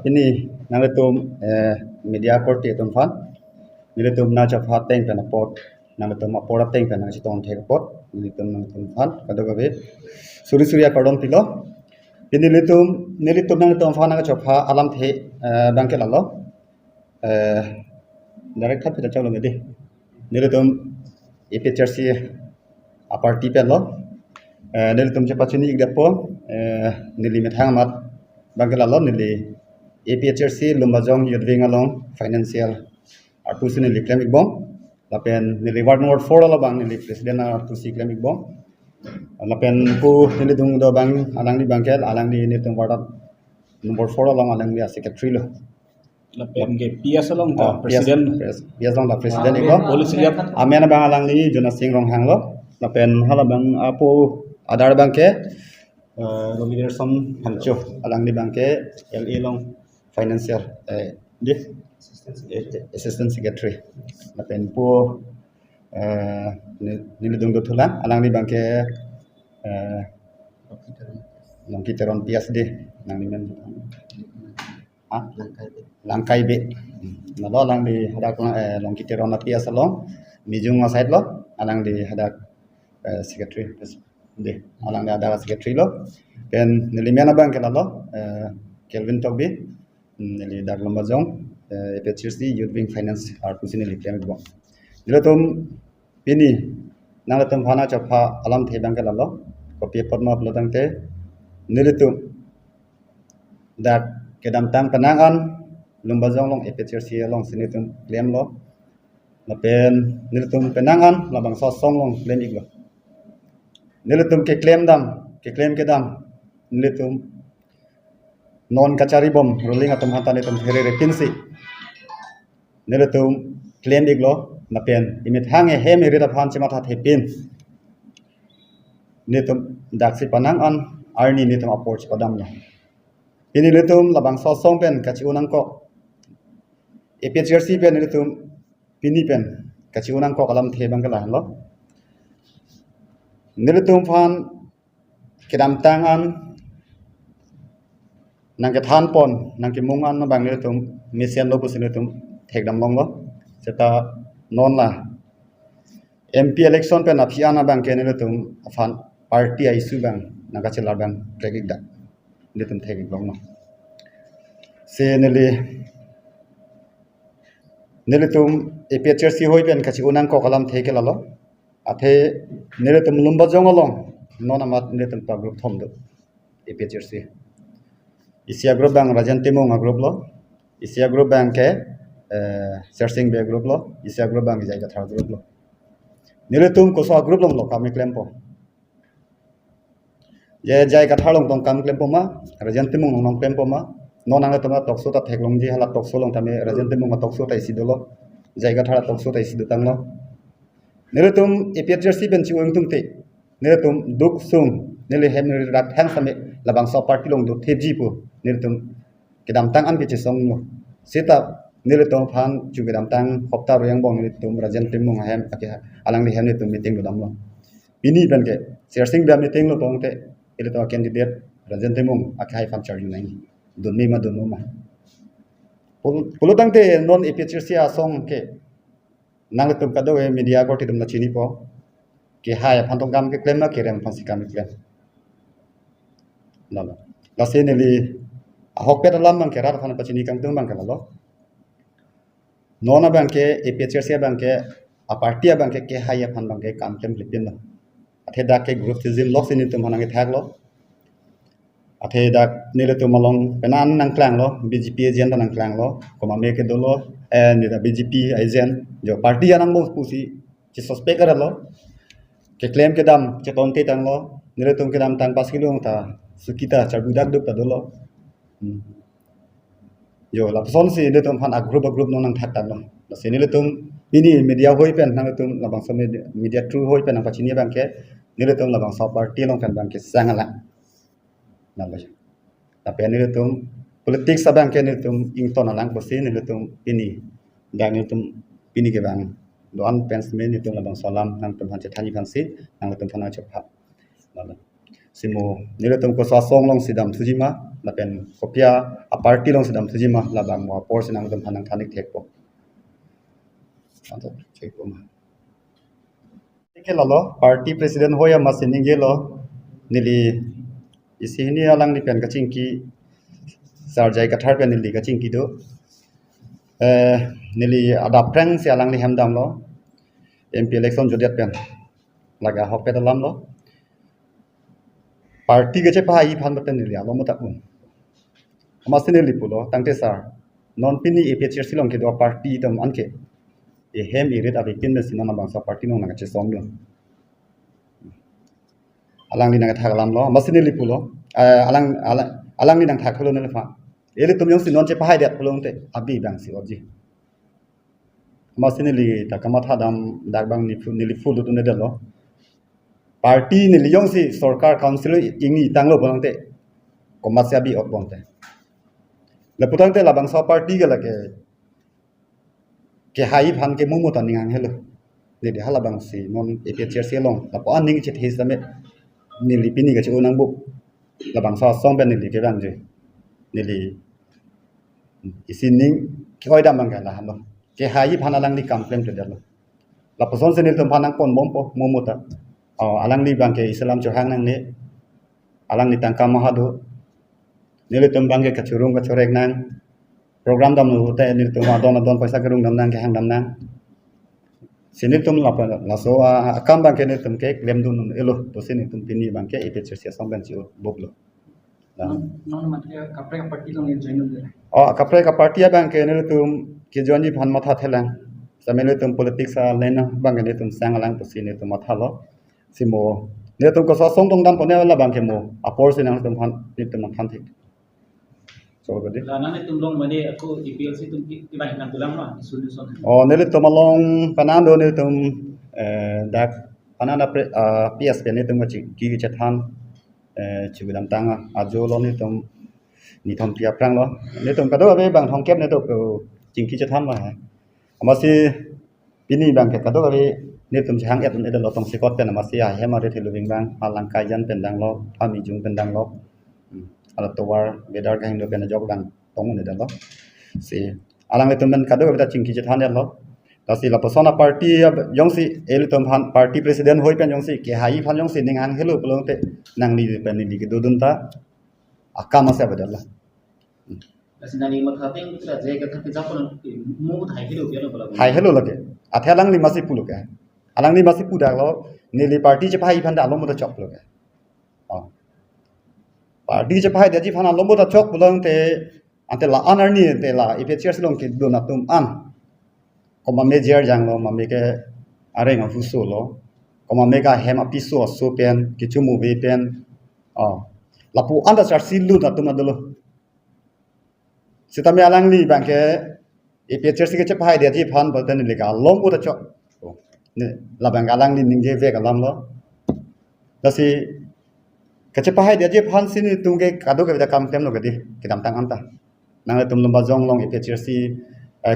ini nangletum media korti tum fan nangletum na cha pha teng pen pot nangletum apora teng pen nang chiton thek pot nangletum fan kadogabe suri surya kodom pilo ini nangletum nangletum fan na cha pha alam the bangke lalo direct khat pita chalo ngedi nangletum iphrc a party pen lo nangletum cha pachuni igdapo nili methang mat bangke lalo nili APHRC lumbajong yudwing along financial artusi nili klemik bom lapen nili ward number 4 ala bang nili president artusi klemik bom lapen pu nili dung do bang alang di bangkel alang di nitung ward number 4 along alang di secretary lo lapen ke PS along ta president PS along ta president iko policy liap amena bang alang di jona sing rong hang lo lapen hala bang apu adar bangke Romidir som hancho alang di bangke LA long financial di assistant secretary lapen po nilidung dotulan alang di bangke longkiteron PSD nang di men langkai be nalo alang di hadak longkiteron PS along mijung side lo alang di hadak secretary di alang di hadak secretary lo pen nilimena bangke lalo Kelvin Togbi nili dak lombajong APHRC Youth Wing Finance artusi nili klemik bom dilatum pini nanglatum phana chapha alam the bangke lalo kopi potma plotangte nilitum dak kedam tang penangan lombajong long APHRC long sinitum klem lo lapen nilitum penangan labang sosong long klem iglo nilitum ke klem kedam nilitum non kacari bom rolling atom hatan itum here repinsi neletum claim iglo napen imit hange hem irida phan chimata thepin netum daksi panang an arni netum approach padam la ini letum labang sosong pen kachi unang ko APHRC pen netum pini pen kachi unang ko kalam thebang kala lo neletum phan kedam tangan nang ke than pon nang ke mungan no bang netum mission lo pusnetum thekdam long lo seta non la MP election pe na phiana bang ke netum afan party isu bang naga chela bang trekik da netum thekik long no se neletum APHRC hoi pen kachi unang ko kalam theke lalo athe neletum lumba jong along non amat neletum ta group thom do APHRC Isia group bang Rajan Timung group lo Isia group bang ke searching be group lo Isia group bang Jai Gathar group lo niletum ko so group long lo kami klempo ye Jai Gathar long tong kami klempo ma Rajan Timung long klempo ma non ang tama tokso ta theklong ji hala tokso long tame Rajan Timung ma tokso ta isi dolo Jai Gathar tokso ta isi dutang lo niletum APHRC ben chi wang tung te niletum duk sung nile hem rat hang same labang so party long do thebji pu niltum kedam tang an ke song no seta niltum phan chu kedam tang hopta royang bong niltum Rajan Timung hem ake alang ni hem niltum meeting do dam lo ini ban ke searching da meeting lo bong te ilto candidate Rajan Timung ake hai fan charging nai dunmi ma dunu ma pulutang te non APHRC a song ke nangletum kado media ko titum na chini po ke hai phantong kam ke claim na ke rem phansi kam claim lalo lase nili ahok pet alam bang kerar phana pachini kang tung bang kalalo nona bang ke APHRC bang ke a party bang ke haya phan bang ke kam kem lipin lo athe dak ke group tizin lock sin tum hanang ke thak lo athe dak nile tum malong penan nang klang lo BJP agent nang klang lo koma me ke dolo ni da BJP agent jo party anang mo pusi chi suspect lo ke claim ke dam che ton te tang lo nile tum ke dam tang pas kilong ta sukita charbudak duk ta dolo yo la person si de tum phan a group no nang that tan lo la se ni le tum ini media hoi pen nang tum la bang some media true hoi pen nang pachini bang ke ni le tum la bang so party long kan bang ke sangala na la ta pe ni le tum politics sa bang ke ni tum ing ton alang ko se ni le tum ini dang ni tum ini ke bang do an pens me ni tum la bang salam nang tum han che thani phan si nang tum phana che pha la simo ni le tum ko so song long sidam thujima la pen kopia a party long sedam thujima la bang mo por sinang dum hanang thanik thek po anto chek po ma ke lalo party president hoya masining ge lo nili isini alang ni pen ka chingki sarjai ka thar pen nili ka chingki do nili ada prank se alang li hamdam lo mp election jodiat pen laga hok pe dalam lo party ge che pa hi phan pen nili alo mo ta un amasine li pulo tangte sar non pini ephr silong ke do party tam anke e hem irit abi pin sin na bangsa party no na che som lo alang ni nang thakalam lo masine li pulo alang ni nang thakalo ne fa ele tum yong sin non che pa hai det pulong te abi bang si oji masine li ta kama tha dam dak bang ni li fulu tu ne de lo party ni li yong si sarkar council ingi tanglo pulong te komasya bi ot bonte le putang te la bangsa party ga la ke hai phan ke mumu ta ningang helo le de hala bang si non ephr se long la pa ning che the same ni li pini ga che nang bu la bang sa song ben ni li ke bang je ni li isining ke hoi dam bang ga la halo ke hai phan alang ni complain te de lo la person se ni tum phan nang pon bom po mumu ta alang ni bang ke islam cho hang nang ne alang ni tang ka ma ha do ni le tum bang ke ka churung ka chorek nang program dam lu te ni tum ma don paisa ka rung dam nang ke hang dam nang sini tum la so akam bang ke ni tum ke lem dun elo to sini tum pini bang ke eph sia song ban chi boblo non matria kapre ka party long join de kapre ka party bang ke ni tum ke jonji phan matha thelang samene tum politics a lena bang ke ni tum sang alang to sini tum matha lo simo ne tum ko so song dong dam pone la bang ke mo apor sinang tum phan ni tum phan thik so gade la nan tum long mane aku EPLC tum ki bai nan tulang no solution nele tum along panando ne tum dak panana ps pe ne tum ki che than chigudam tanga ajo lo ne tum ni thom pia prang lo ne tum ka do be bang thong kep ne to jing ki che than ma amasi pini bang ke ka do be ne tum chang et ne lo tong sikot pen amasi a he ma re thilu bing bang alang kai jan pen dang lo ami jung pen dang lo ala towar bedar ka hindo pen jog bang tong ne da lo si alang le tum ben ka do be ta jing ki che than lo ta si la persona party yong si el tum han party president hoi pen yong si ke hai phan yong si ning hang helu pelong te nang ni pen ni ke do dun ta akama sa bedala asinani mathateng tra je ka thak japon mu thai ke do ke lo hai helu lage athelang ni masi pulu ke alang ni masi pu dak lo ni li party che phai phan da lo mo ta chok lo ke party che phai de ji phan lo mo ta chok pelong te ante la anar ni te la iphr silong ke do na tum an koma major jang lo mame ke are nga fuso lo koma mega hem apiso so pen kichu movie pen lapu anda sar silu na tum adolo sitame alang li bang ke ephr ke che phai de ji phan boten ni ka lom u ta chok ne la bang alang li ning ge ve ka lam lo dasi ke che phai de ji phan sin tum ke ka do ke da kam tem lo ke di ke dam tang am ta nang le tum lom ba jong long ephr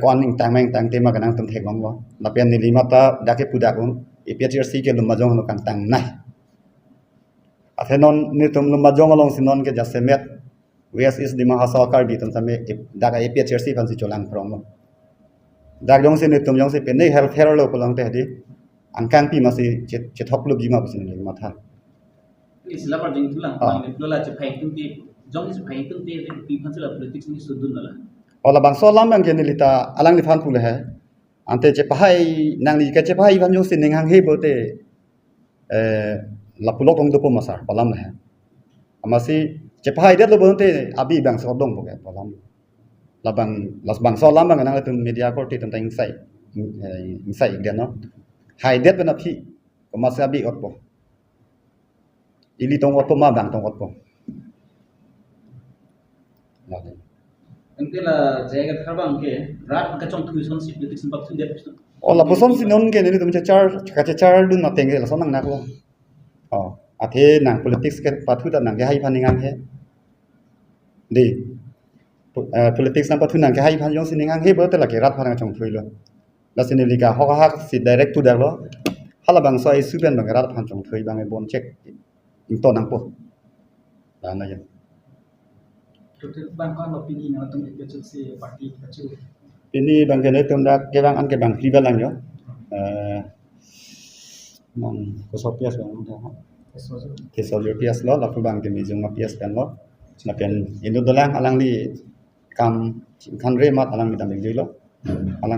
ko aning tang meng tang tema kanang tum thek long lo la pen ni lima ta dake pudak um ephr ke lum jong no kang tang nai athenon ni tum lum jong long sinon ke jasemet wes is di mahasa kar bi tum same daga ephr phan si cholang from lo dak jong sin ni tum jong se pen nei health care lo pulang te di angkang pi masi che thok lu bi ma pusin ni ma tha isla par jing tulang mai lola che phai tum ti jong se phai tum ti pi phan sala politics ni sudun la ola bang so lam bang ke ni lita alang ni phan pule he ante che phai nang ni ke che phai phan jong sin ning hang he bo te la pulok ong do po masar palam he amasi che phai det lo bo te abi bang so dong bo ke palam la bang las bang so lam bang nang tum media court ti tum ta insai ik den no hai det ben aphi ko mas abi ot po ili tong ot po ma bang tong ot po la ente la jega tharbang ke rat ka chong thui son sip politics bak thun det ola posom sinon ke ni tum che char dun na teng la son nang nak lo athe nang politics ke pathu ta nang ke hai phan ngang he di politics nang pathu nang ke hai phan yong sin ngang he bo te la ke rat phan chong thui lo la sin li ka ho ha si direct tu dak lo hala bang so ai su ben bang rat phan chong thui bang e bon check in to nang po la na ya total bangkang opini na tung ikut si parti kacu ini bangkene tumdak kebang an kebang pribalang yo mong kosopias bang Kesopias lo la bang ke mijung pias kan lo na pen indo dolang alang di kam khanre mat alang di tamik lo alang